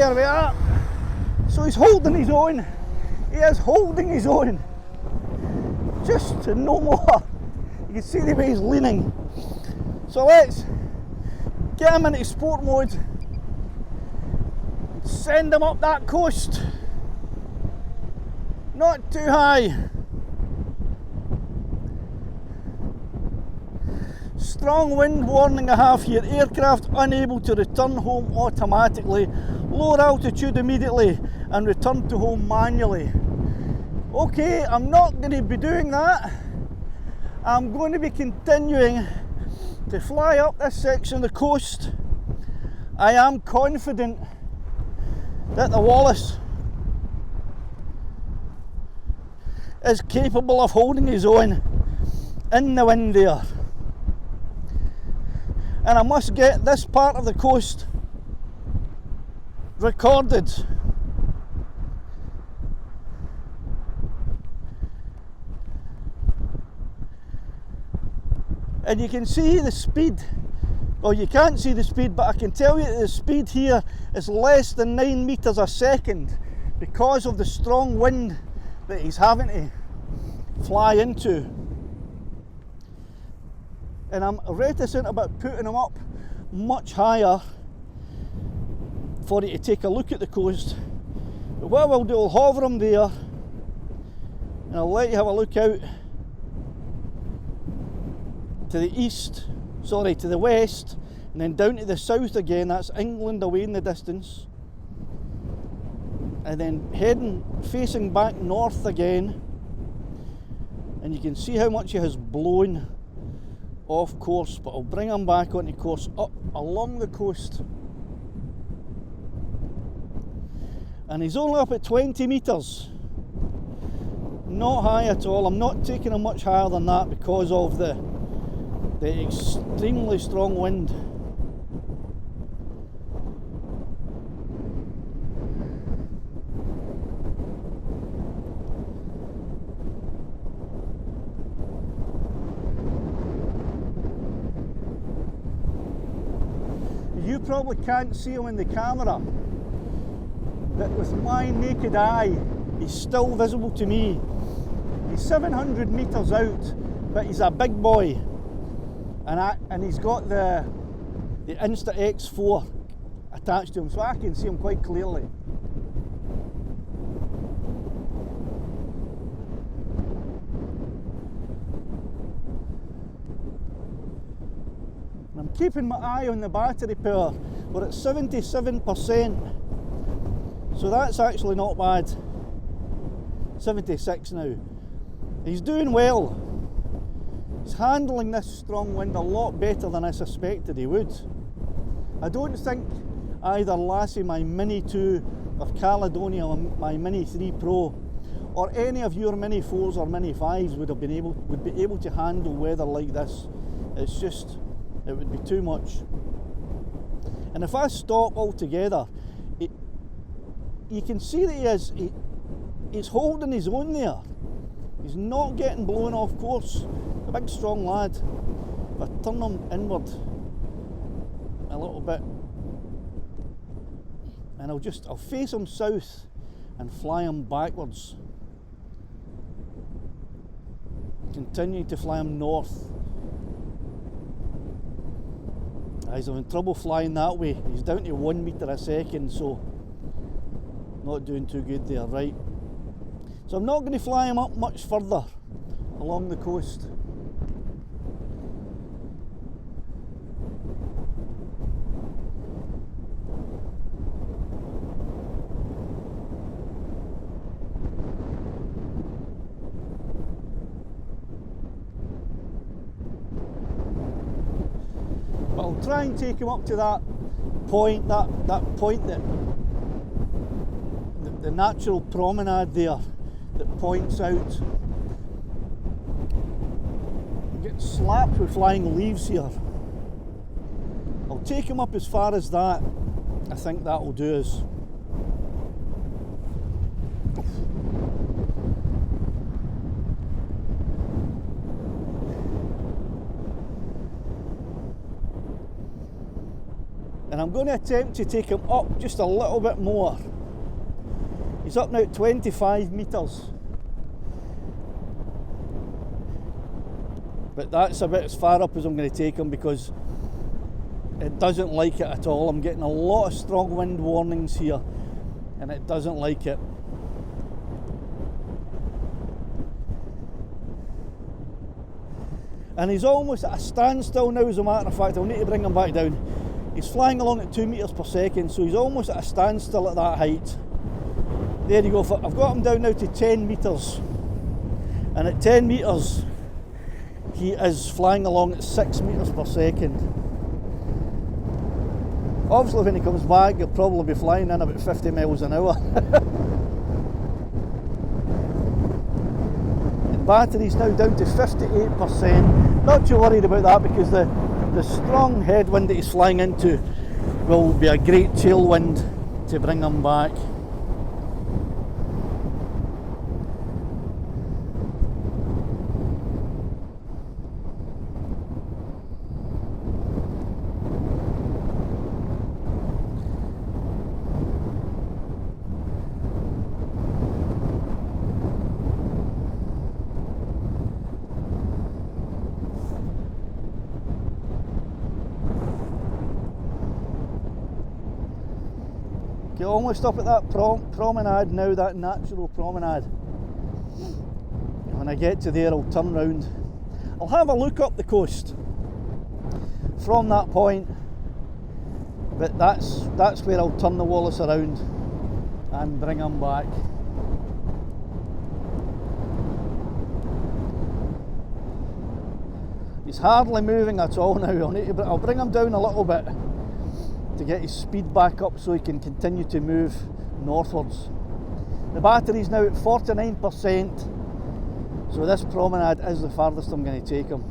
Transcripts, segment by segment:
There we are. So he's holding his own. He is holding his own. Just to no more. You can see the way he's leaning. So let's get him into sport mode. Send him up that coast. Not too high. Strong wind warning I have here. Aircraft unable to return home automatically. Lower altitude immediately and return to home manually. Okay, I'm not going to be doing that. I'm going to be continuing to fly up this section of the coast. I am confident that the Wallace is capable of holding his own in the wind there. And I must get this part of the coast recorded. And you can see the speed. Well, you can't see the speed, but I can tell you that the speed here is less than 9 meters a second because of the strong wind that he's having to fly into. And I'm reticent about putting him up much higher for you to take a look at the coast. But what I'll do, I'll hover him there and I'll let you have a look out to the east, sorry, to the west, and then down to the south again. That's England away in the distance. And then facing back north again. And you can see how much he has blown off course, but I'll bring him back onto course up along the coast. And he's only up at 20 metres. Not high at all. I'm not taking him much higher than that because of the extremely strong wind. You probably can't see him in the camera, but with my naked eye, he's still visible to me. He's 700 metres out, but he's a big boy. And he's got the Insta X4 attached to him, so I can see him quite clearly. And I'm keeping my eye on the battery power. We're at 77%, so that's actually not bad. 76 now. He's doing well. He's handling this strong wind a lot better than I suspected he would. I don't think either Lassie, my Mini 2, or Caledonia, my Mini 3 Pro, or any of your Mini 4s or Mini 5s would be able to handle weather like this. It's just, it would be too much. And if I stop altogether, you can see that he's holding his own there. He's not getting blown off course. A big strong lad. If I turn him inward a little bit, and I'll face him south and fly him backwards. Continue to fly him north. He's having trouble flying that way. He's down to 1 metre a second, so not doing too good there, right? So I'm not going to fly him up much further along the coast. But I'll try and take him up to that point, that point that the natural promenade there that points out. I'm getting slapped with flying leaves here. I'll take him up as far as that. I think that will do us. And I'm going to attempt to take him up just a little bit more. He's up now at 25 metres. But that's about as far up as I'm going to take him because it doesn't like it at all. I'm getting a lot of strong wind warnings here and it doesn't like it. And he's almost at a standstill now, as a matter of fact. I'll need to bring him back down. He's flying along at 2 metres per second, so he's almost at a standstill at that height. There you go. I've got him down now to 10 metres. And at 10 metres, he is flying along at 6 metres per second. Obviously when he comes back, he'll probably be flying in about 50 miles an hour. And battery's now down to 58%. Not too worried about that because the strong headwind that he's flying into will be a great tailwind to bring him back. Okay, almost up at that promenade now, that natural promenade. When I get to there, I'll turn round. I'll have a look up the coast from that point, but that's where I'll turn the Wallace around and bring him back. He's hardly moving at all now. I'll bring him down a little bit to get his speed back up so he can continue to move northwards. The battery's now at 49%, so this promenade is the farthest I'm going to take him.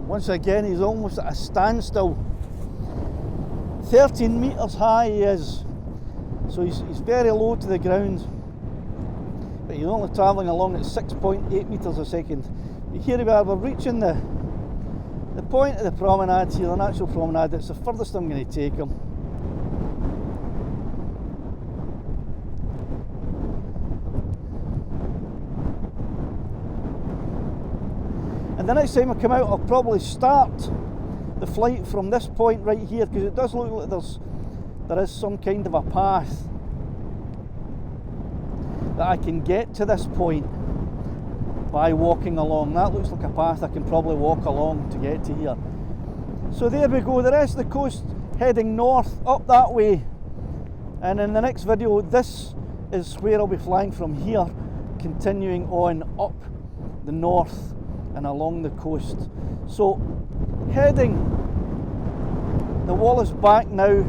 Once again, he's almost at a standstill. 13 metres high he is, so he's very low to the ground, but he's only travelling along at 6.8 metres a second. But here we are, we're reaching the point of the promenade here, the natural promenade. It's the furthest I'm going to take him. And the next time I come out, I'll probably start the flight from this point right here, because it does look like there is some kind of a path that I can get to this point by walking along. That looks like a path I can probably walk along to get to here. So there we go, the rest of the coast heading north up that way, and in the next video this is where I'll be flying from here, continuing on up the north and along the coast. So heading the Wallace back now,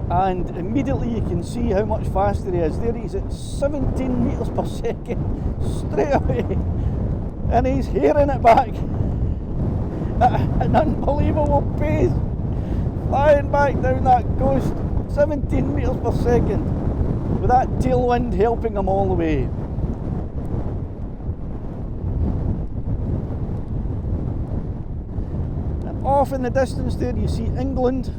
and immediately you can see how much faster he is. There he's at 17 metres per second straight away, and he's hearing it back at an unbelievable pace, flying back down that coast, 17 metres per second, with that tailwind helping him all the way. And off in the distance there you see England.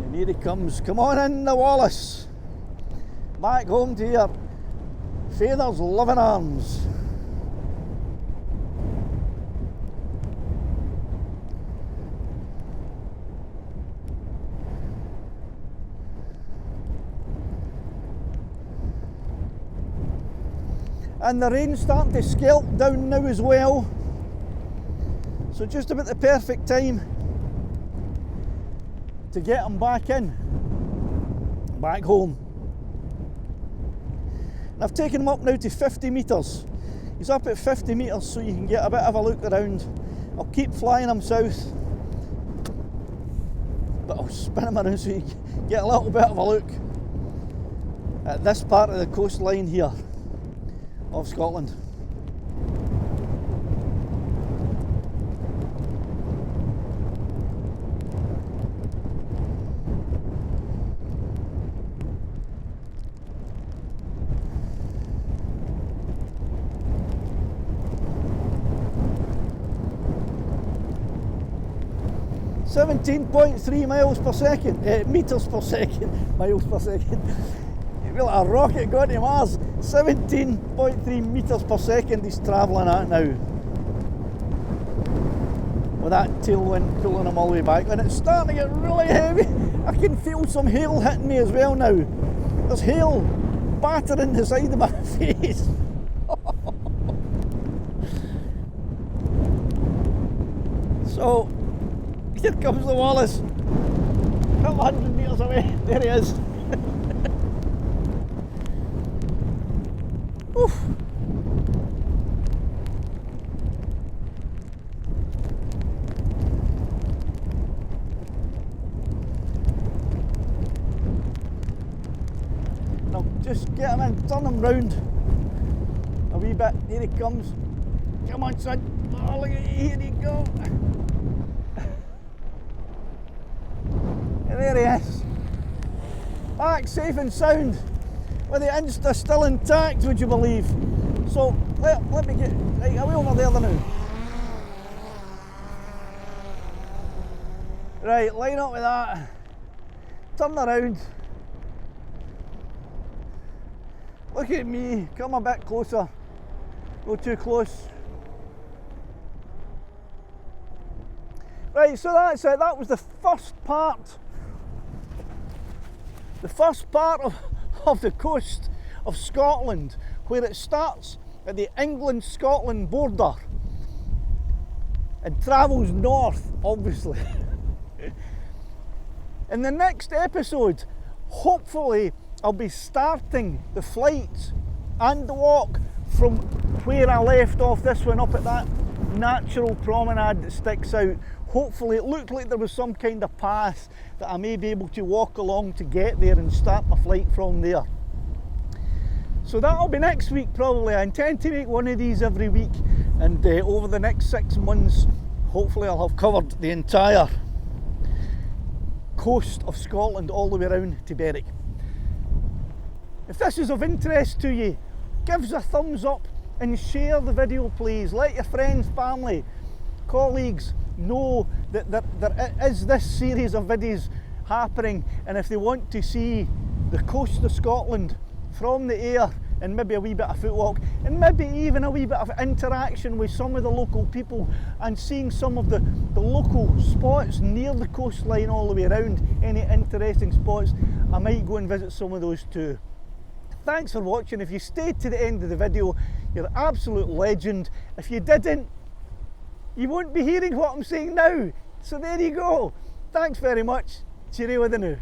And here he comes. Come on in, the Wallace. Back home to your father's loving arms. And the rain's starting to scalp down now as well, so just about the perfect time to get them back in. back home. And I've taken him up now to 50 metres. He's up at 50 metres so you can get a bit of a look around. I'll keep flying him south, but I'll spin him around so you can get a little bit of a look at this part of the coastline here of Scotland. .3 miles per second, metres per second, miles per second. It's like a rocket going to Mars. 17.3 metres per second he's travelling at now. With that tailwind pulling him all the way back. And it's starting to get really heavy. I can feel some hail hitting me as well now. There's hail battering the side of my face. So, here comes the Wallace. A couple 100 metres away. There he is. Oof. Now just get him in, turn him round a wee bit. Here he comes. Come on, son. Oh, look at you. Here you go. There he is, back safe and sound, with the Insta still intact, would you believe? So let me get right away over there now. Right, line up with that, turn around, look at me, come a bit closer, go too close. Right, so that's it, that was the first part of the coast of Scotland, where it starts at the England-Scotland border and travels north, obviously. In the next episode, hopefully I'll be starting the flight and the walk from where I left off this one, up at that natural promenade that sticks out. Hopefully, it looked like there was some kind of path that I may be able to walk along to get there and start my flight from there. So that'll be next week probably. I intend to make one of these every week, and over the next 6 months, hopefully I'll have covered the entire coast of Scotland all the way around to Berwick. If this is of interest to you, give us a thumbs up and share the video, please. Let your friends, family, colleagues know that there is this series of videos happening, and if they want to see the coast of Scotland from the air and maybe a wee bit of footwalk and maybe even a wee bit of interaction with some of the local people and seeing some of the local spots near the coastline all the way around, any interesting spots, I might go and visit some of those too. Thanks for watching. If you stayed to the end of the video, you're an absolute legend. If you didn't, you won't be hearing what I'm saying now. So there you go. Thanks very much. Cheerio with the new.